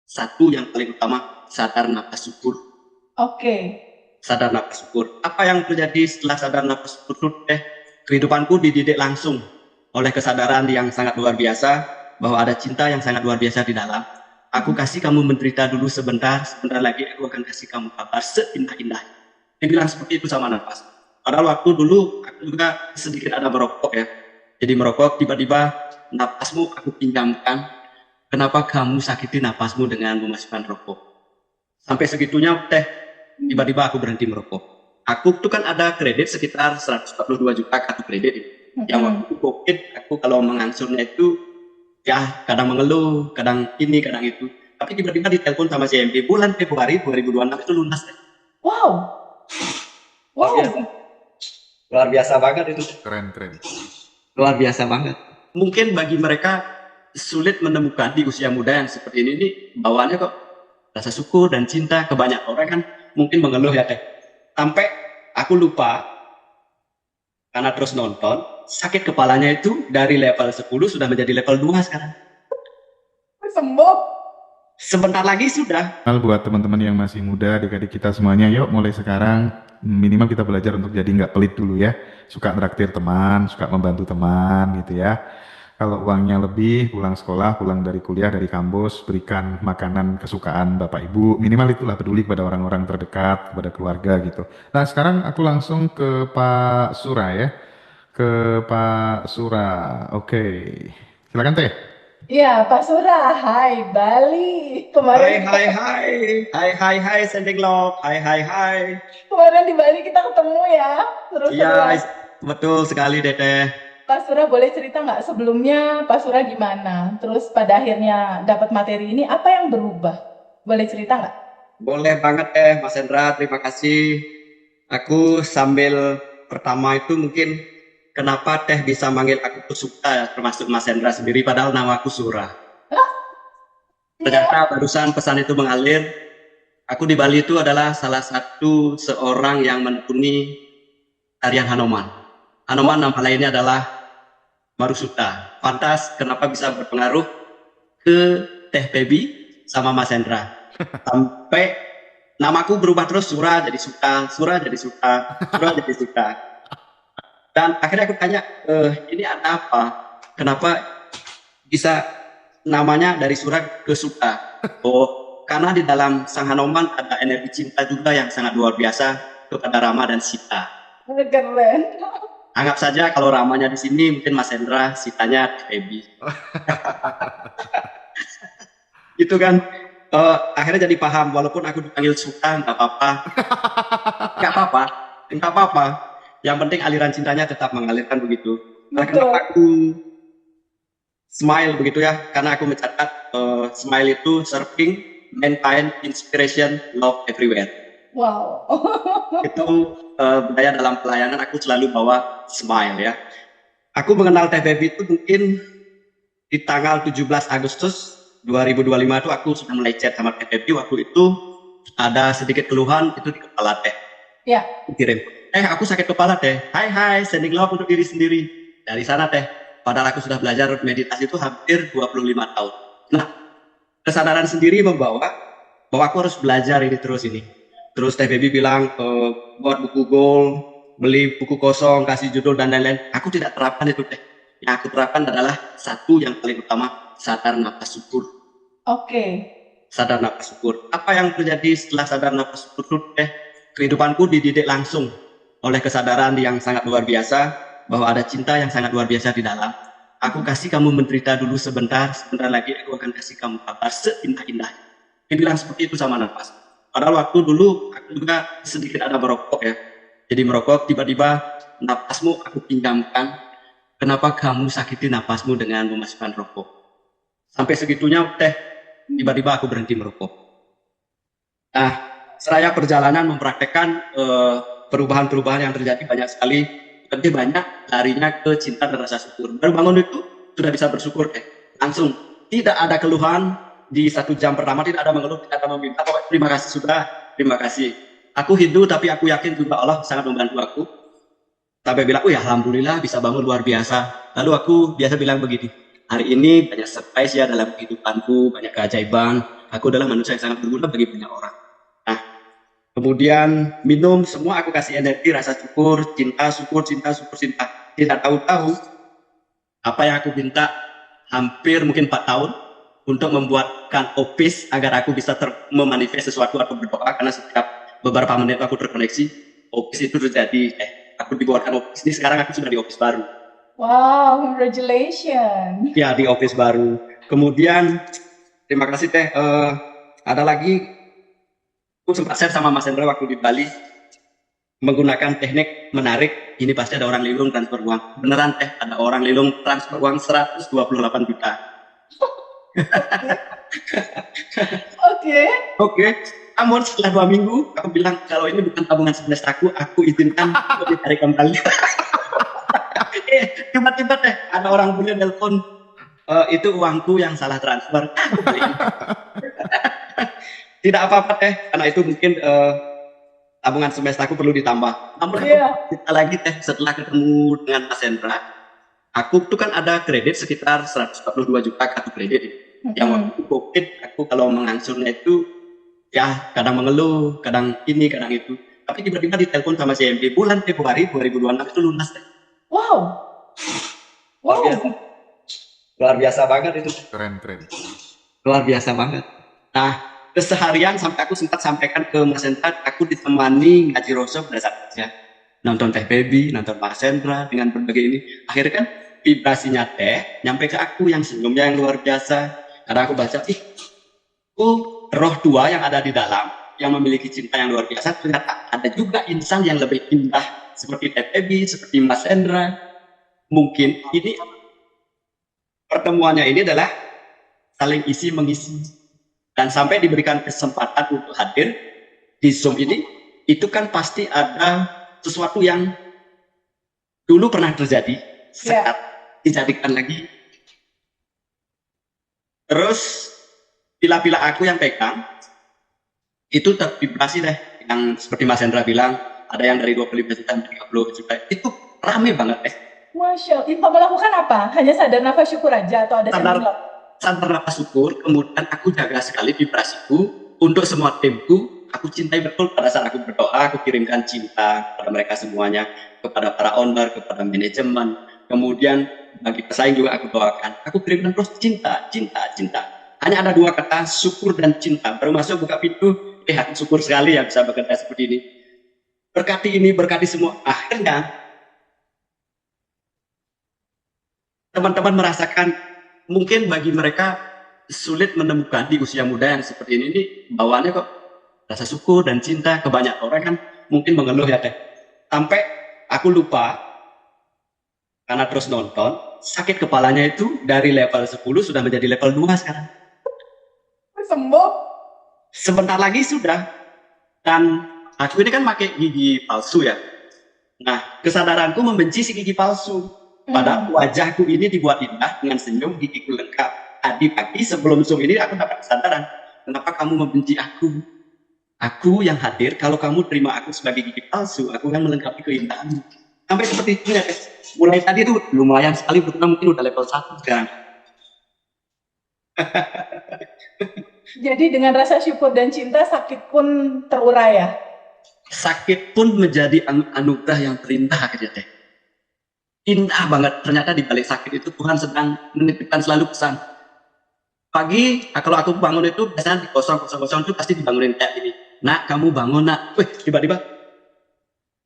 Satu yang paling utama, sadar nafas syukur. Oke. Sadar nafas syukur. Apa yang terjadi setelah sadar nafas syukur? Kehidupanku dididik langsung oleh kesadaran yang sangat luar biasa, bahwa ada cinta yang sangat luar biasa di dalam. Aku kasih kamu menderita dulu sebentar, sebentar lagi aku akan kasih kamu kabar seindah-indah. Dia bilang seperti itu sama nafas. Padahal waktu dulu aku juga sedikit ada merokok ya. Jadi merokok, tiba-tiba napasmu aku pinjamkan. Kenapa kamu sakiti napasmu dengan memasukkan rokok? Sampai segitunya tiba-tiba aku berhenti merokok. Aku tuh kan ada kredit sekitar 142 juta kartu kredit. Yang waktu itu COVID, aku kalau mengansurnya itu ya kadang mengeluh, kadang ini, kadang itu. Tapi tiba-tiba ditelepon sama CMB, bulan Februari 2026 itu lunas. Wow. Luar biasa. Luar biasa banget itu. Keren. Luar biasa banget. Mungkin bagi mereka sulit menemukan di usia muda yang seperti ini bawaannya kok rasa syukur dan cinta. Kebanyakan orang kan mungkin mengeluh ya sampai aku lupa karena terus nonton, sakit kepalanya itu dari level 10 sudah menjadi level 2 sekarang. Sembuh. Sebentar lagi sudah. Buat teman-teman yang masih muda, adik-adik kita semuanya, yuk mulai sekarang minimal kita belajar untuk jadi nggak pelit dulu ya. Suka traktir teman, suka membantu teman gitu ya. Kalau uangnya lebih, pulang sekolah, pulang dari kuliah, dari kampus, berikan makanan kesukaan Bapak Ibu. Minimal itulah, peduli kepada orang-orang terdekat, kepada keluarga gitu. Nah sekarang aku langsung ke Pak Sura ya. Ke Pak Sura, oke. Silakan Teh. Iya, Pak Sura. Hai, Bali. Kemarin Hai Sendeglok. Hai. kemarin di Bali kita ketemu ya. Terus Iya, betul sekali Teteh. Pak Sura boleh cerita nggak sebelumnya Pak Sura gimana? Terus pada akhirnya dapat materi ini apa yang berubah? Boleh cerita nggak? Boleh banget Mas Hendra, terima kasih. Aku sambil pertama itu mungkin kenapa Teh bisa manggil aku tuh Suka, termasuk Mas Hendra sendiri, padahal nama aku Sura. Ternyata barusan pesan itu mengalir. Aku di Bali itu adalah salah satu seorang yang menekuni tarian Hanoman. Hanoman nama lainnya adalah Marusuta. Pantas kenapa bisa berpengaruh ke Teh Baby sama Mas Hendra. Sampai namaku berubah terus, Sura jadi Suka, Sura jadi Suka, Sura jadi Suka. Dan akhirnya aku tanya, ini ada apa? Kenapa bisa namanya dari Sura ke Suka? Oh, karena di dalam Sang Hanoman ada energi cinta juga yang sangat luar biasa kepada Rama dan Sita. Keren. Anggap saja kalau Ramanya di sini, mungkin Mas Hendra, Sitanya Baby. Gitu kan. Akhirnya jadi paham, walaupun aku dipanggil Suka, nggak apa-apa. Yang penting aliran cintanya tetap mengalirkan begitu. Kenapa aku smile begitu ya? Karena aku mencatat smile itu serving, maintain, inspiration, love everywhere. Wow. Itu budaya dalam pelayanan, aku selalu bawa smile ya. Aku mengenal Teh Baby itu mungkin di tanggal 17 Agustus 2025 itu aku sudah mulai chat sama Teh Baby. Waktu itu ada sedikit keluhan itu di kepala Teh. Ya. Kirim. Aku sakit kepala Teh. Hai, sending love untuk diri sendiri. Dari sana Teh. Padahal aku sudah belajar meditasi itu hampir 25 tahun. Nah, kesadaran sendiri membawa bahwa aku harus belajar ini terus ini. Terus Teh Baby bilang buat buku goal, beli buku kosong, kasih judul dan lain-lain. Aku tidak terapkan itu Teh. Yang aku terapkan adalah satu yang paling utama, sadar nafas syukur. Oke. Sadar nafas syukur. Apa yang terjadi setelah sadar nafas syukur? Kehidupanku dididik langsung oleh kesadaran yang sangat luar biasa, bahwa ada cinta yang sangat luar biasa di dalam. Aku kasih kamu menderita dulu sebentar, sebentar lagi aku akan kasih kamu kabar seindah-indah. Dia bilang seperti itu sama nafas. Padahal waktu dulu aku juga sedikit ada merokok ya. Jadi merokok, tiba-tiba napasmu aku pinjamkan. Kenapa kamu sakiti napasmu dengan memasukkan rokok? Sampai segitunya tiba-tiba aku berhenti merokok. Nah, seraya perjalanan mempraktekkan perubahan-perubahan yang terjadi banyak sekali. Lebih banyak larinya ke cinta dan rasa syukur. Baru bangun itu sudah bisa bersyukur langsung. Tidak ada keluhan. Di 1 jam pertama tidak ada mengeluh, tidak ada meminta. Terima kasih sudah, terima kasih. Aku Hindu tapi aku yakin juga Allah sangat membantu aku. Sampai bilang, ya alhamdulillah bisa bangun luar biasa. Lalu aku biasa bilang begini, hari ini banyak surprise ya dalam kehidupanku, banyak keajaiban. aku adalah manusia yang sangat berguna bagi banyak orang. Nah, kemudian minum semua aku kasih energi, rasa syukur, cinta, syukur, cinta, syukur, cinta. Tidak tahu-tahu apa yang aku minta hampir mungkin 4 tahun untuk membuatkan office agar aku bisa memanifest sesuatu atau berdoa, karena setiap beberapa menit aku terkoneksi, office itu terjadi. Aku dibuatkan office ini, sekarang aku sudah di office baru. Wow, congratulations. Ya, di office baru. Kemudian terima kasih Teh. Ada lagi, aku sempat share sama Mas Hendra waktu di Bali menggunakan teknik menarik. Ini pasti ada orang lilung transfer uang. Beneran Teh, ada orang lilung transfer uang 128 juta. Oke. Oke. Namun setelah 2 minggu, aku bilang kalau ini bukan tabungan semesta aku izinkan untuk ditarik kembali. Tiba-tiba Teh, ada orang bule nelpon, itu uangku yang salah transfer. Tidak apa-apa Teh, karena itu mungkin tabungan semestaku perlu ditambah. Namun kita lagi Teh, setelah ketemu dengan Mas Hendra, aku tuh kan ada kredit sekitar 142 juta kartu kredit. Yang waktu COVID, aku kalau mengangsurnya itu ya kadang mengeluh, kadang ini, kadang itu. Tapi tiba-tiba ditelepon sama CMB, bulan Februari 2026 itu lunas Teh. Wow. Luar biasa. Luar biasa banget itu. Keren. Luar biasa banget. Nah, keseharian sampai aku sempat sampaikan ke Mas Hendra, aku ditemani ngaji Rosso pada saat ya. Nonton Teh Baby, nonton Mas Hendra dengan berbagai ini. Akhirnya kan vibrasinya Teh nyampe ke aku yang senyumnya yang luar biasa. Karena aku baca, roh dua yang ada di dalam, yang memiliki cinta yang luar biasa, ternyata ada juga insan yang lebih indah seperti Teh Baby, seperti Mas Hendra. Mungkin ini pertemuannya ini adalah saling isi mengisi, dan sampai diberikan kesempatan untuk hadir di Zoom ini, itu kan pasti ada sesuatu yang dulu pernah terjadi, sekarang dijadikan lagi. Terus pila-pila aku yang pegang itu tervibrasi Deh, yang seperti Mas Hendra bilang, ada yang dari 25 juta, 30 juta, itu rame banget Deh. Masya Allah. Info melakukan apa? Hanya sadar nafas syukur aja atau ada sadar nafas syukur, kemudian aku jaga sekali vibrasiku untuk semua timku. Aku cintai betul pada saat aku berdoa, aku kirimkan cinta kepada mereka semuanya, kepada para owner, kepada manajemen. Kemudian bagi pesaing juga aku doakan. Aku kirimkan terus cinta, cinta, cinta. Hanya ada 2 kata, syukur dan cinta. Baru masuk buka pintu, aku syukur sekali ya bisa bekerja seperti ini. Berkati ini, berkati semua. Akhirnya teman-teman merasakan, mungkin bagi mereka sulit menemukan di usia muda yang seperti ini bawaannya kok rasa syukur dan cinta. Kebanyakan orang kan mungkin mengeluh ya Teh. Sampai aku lupa, karena terus nonton, sakit kepalanya itu dari level 10 sudah menjadi level 2 sekarang. Sembuh. Sebentar lagi sudah. Dan aku ini kan pakai gigi palsu ya. Nah, kesadaranku membenci si gigi palsu. Pada wajahku ini dibuat indah dengan senyum, gigiku lengkap. Tadi pagi sebelum Zoom ini aku dapat kesadaran. Kenapa kamu membenci aku? Aku yang hadir, kalau kamu terima aku sebagai gigi palsu, aku akan melengkapi keindahanmu. Sampai seperti itu ya guys. Mulai tadi itu lumayan sekali, betul mungkin udah level 1 sekarang. Jadi dengan rasa syukur dan cinta, sakit pun terurai ya? Sakit pun menjadi anugerah yang terindah akhirnya Teh. Indah banget, ternyata di balik sakit itu Tuhan sedang menitipkan selalu pesan. Pagi, kalau aku bangun itu biasanya di kosong itu pasti dibangunin kayak gini. Nak, kamu bangun nak. Wih, tiba-tiba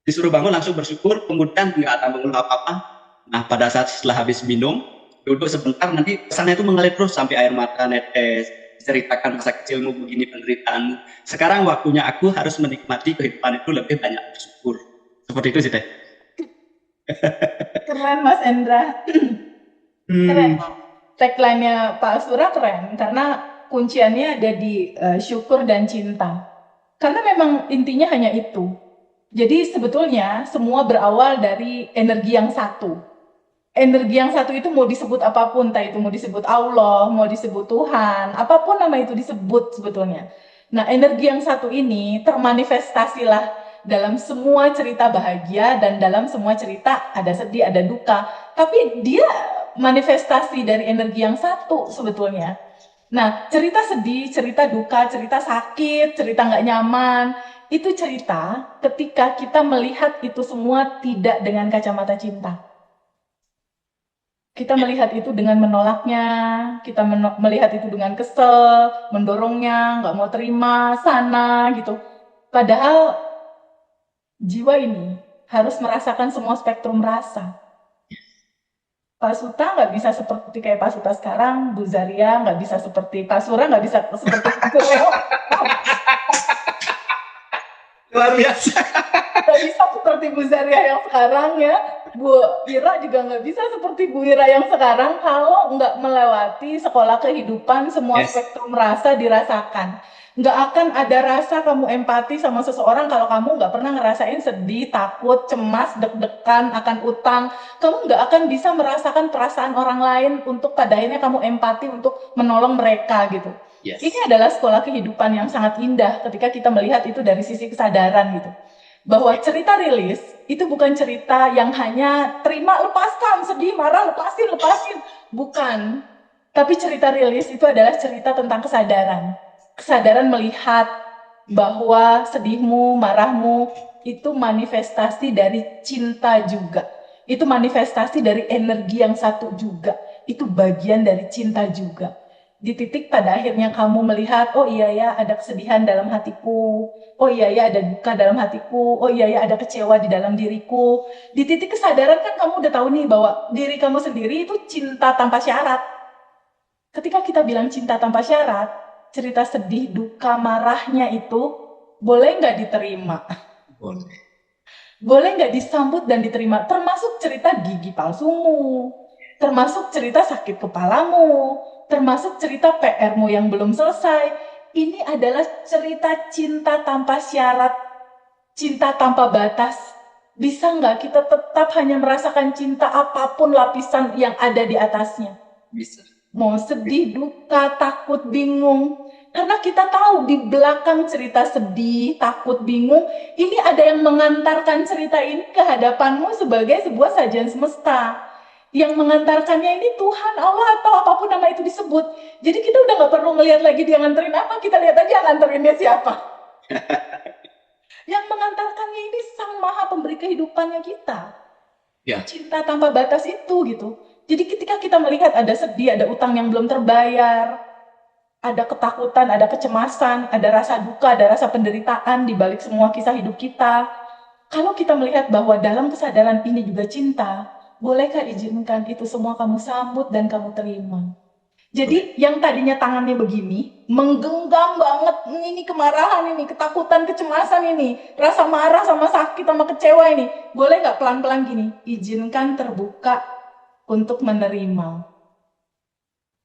disuruh bangun langsung bersyukur, kemudian nggak ada mengeluh apa-apa. Nah, pada saat setelah habis minum, duduk sebentar, nanti pesannya itu mengalir terus sampai air mata netes, ceritakan masa kecilmu begini, penderitaanmu. Sekarang waktunya aku harus menikmati kehidupan itu lebih banyak bersyukur. Seperti itu sih Teh. Keren Mas Hendra. Keren. Tagline-nya Pak Asura keren karena kunciannya ada di syukur dan cinta. Karena memang intinya hanya itu. Jadi sebetulnya semua berawal dari energi yang satu. Energi yang satu itu mau disebut apapun, entah itu mau disebut Allah, mau disebut Tuhan, apapun nama itu disebut sebetulnya. Nah, energi yang satu ini termanifestasilah dalam semua cerita bahagia dan dalam semua cerita ada sedih, ada duka. Tapi dia manifestasi dari energi yang satu sebetulnya. Nah, cerita sedih, cerita duka, cerita sakit, cerita nggak nyaman, itu cerita ketika kita melihat itu semua tidak dengan kacamata cinta. Kita melihat itu dengan menolaknya, kita melihat itu dengan kesel, mendorongnya, nggak mau terima, sana gitu. Padahal jiwa ini harus merasakan semua spektrum rasa. Pak Suta nggak bisa seperti kayak Pak Suta sekarang, Bu Zaria nggak bisa seperti Pak Sura, nggak bisa seperti Bu Leo, Luar biasa. nggak bisa seperti Bu Zaria yang sekarang ya. Bu Ira juga nggak bisa seperti Bu Ira yang sekarang kalau nggak melewati sekolah kehidupan semua Yes. spektrum rasa dirasakan. Nggak akan ada rasa kamu empati sama seseorang kalau kamu nggak pernah ngerasain sedih, takut, cemas, deg-degan akan utang. Kamu nggak akan bisa merasakan perasaan orang lain untuk pada akhirnya kamu empati untuk menolong mereka gitu. Yes. Ini adalah sekolah kehidupan yang sangat indah ketika kita melihat itu dari sisi kesadaran gitu. Bahwa cerita rilis itu bukan cerita yang hanya terima, lepaskan, sedih, marah, lepasin. Bukan. Tapi cerita rilis itu adalah cerita tentang kesadaran. Kesadaran melihat bahwa sedihmu, marahmu itu manifestasi dari cinta juga. Itu manifestasi dari energi yang satu juga. Itu bagian dari cinta juga. Di titik pada akhirnya kamu melihat, oh iya ya ada kesedihan dalam hatiku, oh iya ya ada duka dalam hatiku, oh iya ya ada kecewa di dalam diriku. Di titik kesadaran kan kamu udah tahu nih bahwa diri kamu sendiri itu cinta tanpa syarat. Ketika kita bilang cinta tanpa syarat, cerita sedih, duka, marahnya itu boleh nggak diterima? Boleh. Boleh nggak disambut dan diterima? Termasuk cerita gigi palsumu, termasuk cerita sakit kepalamu, termasuk cerita PR-mu yang belum selesai. Ini adalah cerita cinta tanpa syarat, cinta tanpa batas. Bisa nggak kita tetap hanya merasakan cinta apapun lapisan yang ada di atasnya? Bisa. Mau sedih, duka, takut, bingung. Karena kita tahu di belakang cerita sedih, takut, bingung, ini ada yang mengantarkan cerita ini ke hadapanmu sebagai sebuah sajian semesta. Yang mengantarkannya ini Tuhan, Allah, atau apapun nama itu disebut. Jadi kita udah gak perlu ngelihat lagi dia nganterin apa, kita lihat aja nganterinnya siapa. Yang mengantarkannya ini Sang Maha Pemberi kehidupannya kita. Ya. Cinta tanpa batas itu gitu. Jadi ketika kita melihat ada sedih, ada utang yang belum terbayar, ada ketakutan, ada kecemasan, ada rasa duka, ada rasa penderitaan di balik semua kisah hidup kita. Kalau kita melihat bahwa dalam kesadaran ini juga cinta, bolehkah izinkan itu semua kamu sambut dan kamu terima? Jadi yang tadinya tangannya begini, menggenggam banget, ini kemarahan ini, ketakutan, kecemasan ini, rasa marah sama sakit sama kecewa ini, boleh nggak pelan-pelan gini, izinkan terbuka untuk menerima.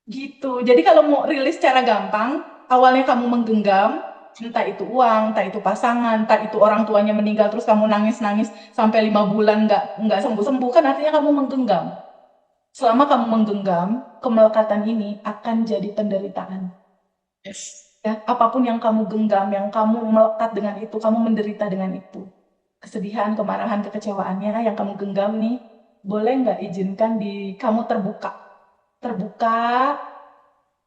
Gitu. Jadi kalau mau rilis secara gampang, awalnya kamu menggenggam, entah itu uang, entah itu pasangan, entah itu orang tuanya meninggal terus kamu nangis-nangis sampai 5 bulan nggak sembuh-sembuh, kan artinya kamu menggenggam. Selama kamu menggenggam, kemelekatan ini akan jadi penderitaan. Yes. Ya, apapun yang kamu genggam, yang kamu melekat dengan itu, kamu menderita dengan itu. Kesedihan, kemarahan, kekecewaannya yang kamu genggam nih, boleh nggak izinkan kamu terbuka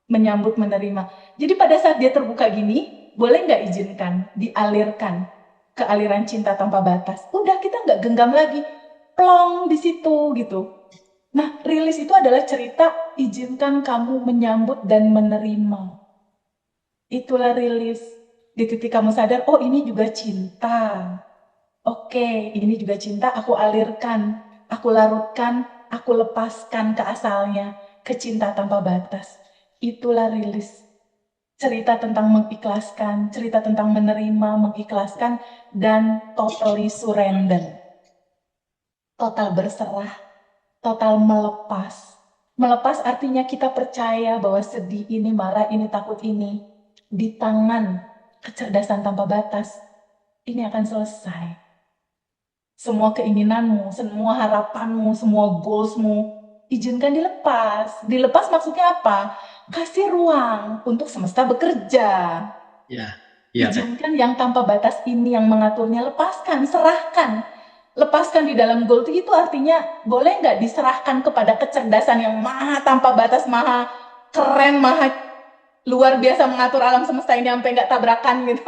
menyambut, menerima. Jadi pada saat dia terbuka gini, boleh nggak izinkan dialirkan ke aliran cinta tanpa batas. Udah kita nggak genggam lagi, plong di situ gitu. Nah, rilis itu adalah cerita izinkan kamu menyambut dan menerima. Itulah rilis. Di titik kamu sadar, oh ini juga cinta. Oke, ini juga cinta, aku alirkan, aku larutkan, aku lepaskan ke asalnya, ke cinta tanpa batas. Itulah rilis. Cerita tentang mengikhlaskan, cerita tentang menerima, mengikhlaskan, dan totally surrender. Total berserah, total melepas. Melepas artinya kita percaya bahwa sedih ini, marah ini, takut ini, di tangan kecerdasan tanpa batas, ini akan selesai. Semua keinginanmu, semua harapanmu, semua goalsmu, izinkan dilepas. Dilepas maksudnya apa? Kasih ruang untuk semesta bekerja. Ya. Ya. Izinkan yang tanpa batas ini yang mengaturnya, lepaskan, serahkan. Lepaskan di dalam goal itu artinya boleh nggak diserahkan kepada kecerdasan yang maha tanpa batas, maha keren, maha luar biasa mengatur alam semesta ini sampai nggak tabrakan gitu.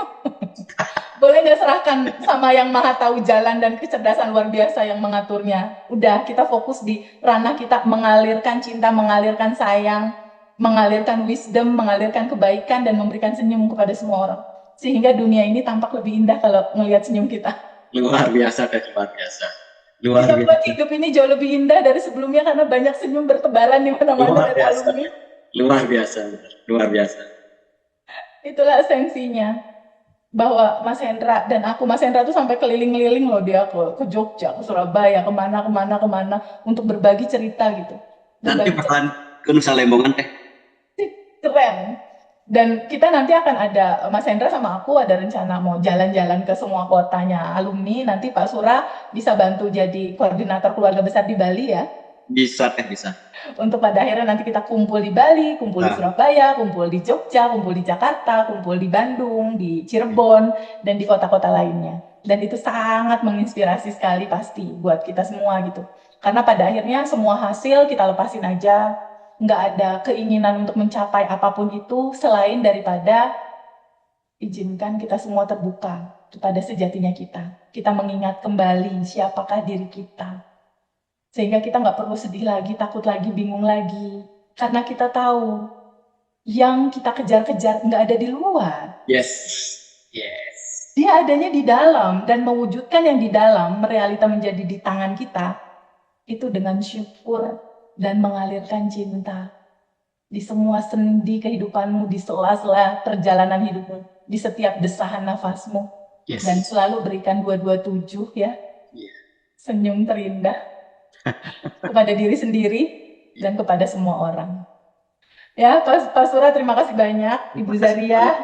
Boleh nggak serahkan sama yang maha tahu jalan dan kecerdasan luar biasa yang mengaturnya. Udah, kita fokus di ranah kita mengalirkan cinta, mengalirkan sayang, mengalirkan wisdom, mengalirkan kebaikan, dan memberikan senyum kepada semua orang. Sehingga dunia ini tampak lebih indah kalau ngelihat senyum kita. Luar biasa dan luar biasa. Luar Kita buat biasa. hidup ini jauh lebih indah dari sebelumnya karena banyak senyum bertebaran di mana-mana Luar dari biasa. alumni. Luar biasa. Luar biasa. Itulah esensinya. Bahwa Mas Hendra dan aku, Mas Hendra tuh sampai keliling-keliling loh, dia ke Jogja, ke Surabaya, kemana untuk berbagi cerita gitu. Nanti Berbagi bakalan ke Nusa Lembongan teh. keren. Dan kita nanti akan ada, Mas Hendra sama aku ada rencana mau jalan-jalan ke semua kotanya alumni. Nanti Pak Sura bisa bantu jadi koordinator keluarga besar di Bali ya. Bisa teh, bisa. Untuk pada akhirnya nanti kita kumpul di Bali, kumpul di Nah. Surabaya, kumpul di Jogja, kumpul di Jakarta, kumpul di Bandung, di Cirebon, dan di kota-kota lainnya. Dan itu sangat menginspirasi sekali pasti buat kita semua gitu. Karena pada akhirnya semua hasil kita lepasin aja, nggak ada keinginan untuk mencapai apapun itu selain daripada izinkan kita semua terbuka kepada sejatinya kita. Kita mengingat kembali siapakah diri kita. Sehingga kita nggak perlu sedih lagi, takut lagi, bingung lagi. Karena kita tahu yang kita kejar-kejar nggak ada di luar. Yes. Yes. Dia adanya di dalam, dan mewujudkan yang di dalam, merealita menjadi di tangan kita, itu dengan syukur dan mengalirkan cinta. Di semua sendi kehidupanmu, di sela-sela perjalanan hidupmu, di setiap desahan nafasmu. Yes. Dan selalu berikan 227 ya. Iya. Senyum terindah. Kepada diri sendiri dan kepada semua orang. Ya, Pak Sura terima kasih banyak, Ibu Zaria,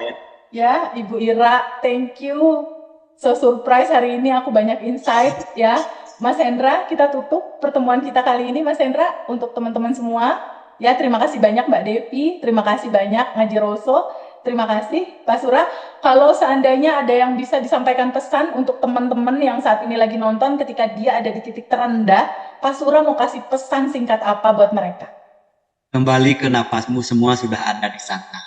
ya, Ibu Ira, thank you. So surprise hari ini aku banyak insight ya. Mas Hendra, kita tutup pertemuan kita kali ini Mas Hendra untuk teman-teman semua. Ya, terima kasih banyak Mbak Devi, terima kasih banyak Ngaji Roso. Terima kasih Pak Sura. Kalau seandainya ada yang bisa disampaikan pesan untuk teman-teman yang saat ini lagi nonton ketika dia ada di titik terendah, Pak Sura mau kasih pesan singkat apa buat mereka? Kembali ke napasmu, semua sudah ada di sana.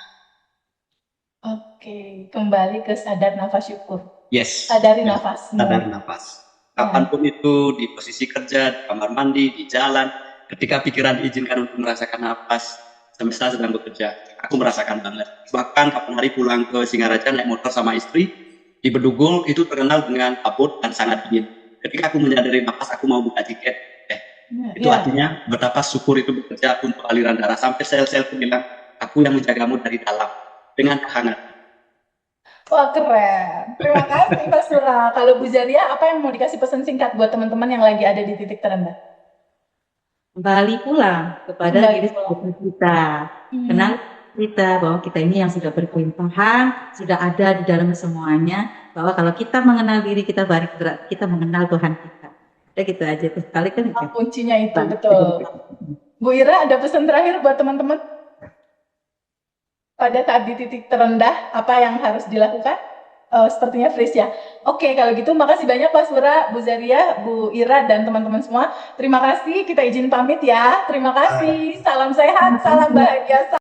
Oke, kembali ke sadar nafas syukur. Yes. Sadari nafasmu. Sadar nafas. Kapanpun itu, di posisi kerja, di kamar mandi, di jalan, ketika pikiran diizinkan untuk merasakan nafas, semesta sedang bekerja. Aku merasakan banget. Bahkan kapan hari pulang ke Singaraja naik motor sama istri, di Bedugul itu terkenal dengan kabut dan sangat dingin. Ketika aku menyadari nafas, aku mau buka tiket. Itu artinya betapa syukur itu bekerja untuk aliran darah. Sampai sel-selku bilang, aku yang menjagamu dari dalam dengan kehangatan. Wah, keren. Terima kasih Pak Sura. Kalau Bu Zaria, apa yang mau dikasih pesan singkat buat teman-teman yang lagi ada di titik terendah? Kembali pulang kepada diri kita. Kenal kita bahwa kita ini yang sudah berkelimpahan, sudah ada di dalam semuanya. Bahwa kalau kita mengenal diri kita, baru kita mengenal Tuhan kita. Udah gitu aja. Terus kali kan kuncinya itu, betul. Bu Ira, ada pesan terakhir buat teman-teman? Pada saat di titik terendah, apa yang harus dilakukan? Sepertinya freeze ya. Oke, kalau gitu makasih banyak Pak Sura, Bu Zaria, Bu Ira, dan teman-teman semua. Terima kasih, kita izin pamit ya. Terima kasih, salam sehat, salam bahagia.